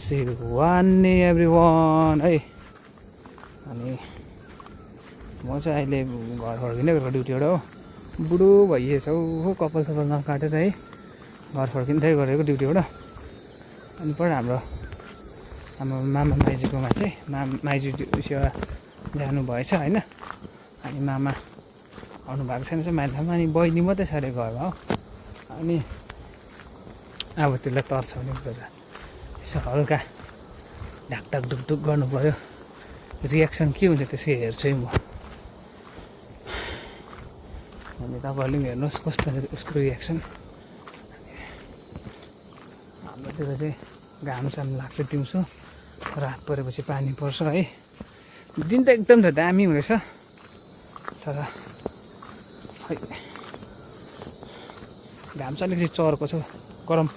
Sirwani everyone है। अनि म चाहिँ अहिले घर फर्किँदै गरेको ड्युटीबाट हो। बुढो भइएछ हौ कपाल सपाल नकाटेर है घर फर्किँदै गरेको ड्युटीबाट। अनि पर हाम्रो मामा माइजूकोमा चाहिँ माइजू सेवा जानुभएछ होइन। अनि मामा आउनु भएको छैन चाहिँ माइलामा। अनि बहिनी मात्रै छ अरे घरमा हो। अनि अब त्यसलाई तर्साउने कुरा यसो हल्का ढाकढाक ढुकढुक गर्नु पऱ्यो। रियाक्सन के हुन्छ त्यसै हेर्छु है म। अनि तपाईँहरूले पनि हेर्नुहोस् कस्तो उसको रियाक्सन। हाम्रोतिर चाहिँ घामसाम लाग्छ दिउँसो, रात परेपछि पानी पर्छ है। दिन त एकदम त दामी हुनेछ तर खै घाम चाहिँ अलिकति चर्को छ, गरम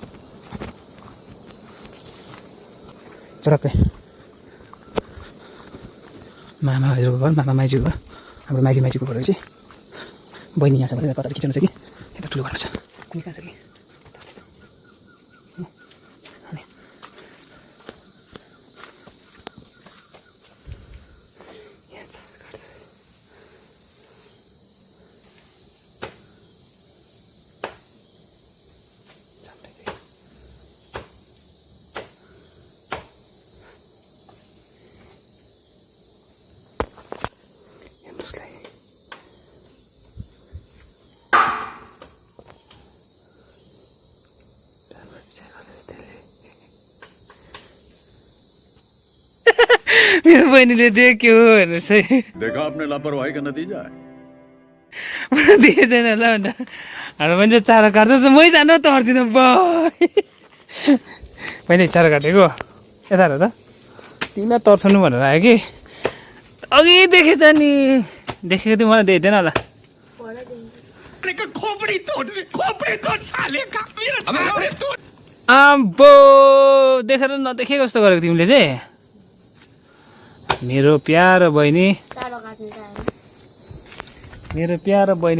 चटक्कै। मामा हजुरको घर, मामा माइजूको घर, हाम्रो माइली माइजूको घर चाहिँ बहिनी यहाँ छ भने कता किचन छ कि यता ठुलो घरमा छ। अनि कहाँ छ कि मेरो बहिनीले देख्यो हेर्नुहोस् है। देखा आपने लापरवाही का नतीजा है। दिए छैन होला भन्दा हाम्रो बहिनी चाहिँ चारो काट्छ। मै जानु तर्दिनँ बहिनी चारो काटेको यता हेर त। तिमीलाई तर्साउनु भनेर आयो कि अघि देखेछ नि। देखेको थियो मलाई देख्दैन होला। आम्बो देखेर नदेखेको जस्तो गरेको तिमीले चाहिँ। मेरो प्यारो बहिनी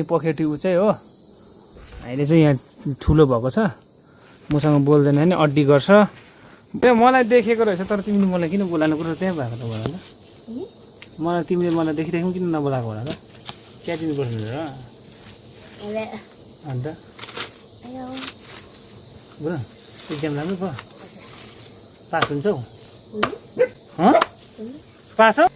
पखेटी ऊ चाहिँ हो। अहिले चाहिँ यहाँ ठुलो भएको छ, मसँग बोल्दैन नि, अड्डी गर्छ। त्यो मलाई देखेको रहेछ तर तिमीले मलाई किन बोलाएको कुरो त्यहाँ भएको त भन त। मलाई तिमीले मलाई देखिरहेको किन नबोलाएको भन त। क्या तिमी बस्नु र अन्त बुढा एक्जाम राम्रो भयो? पास हुन्छौ? पास हो?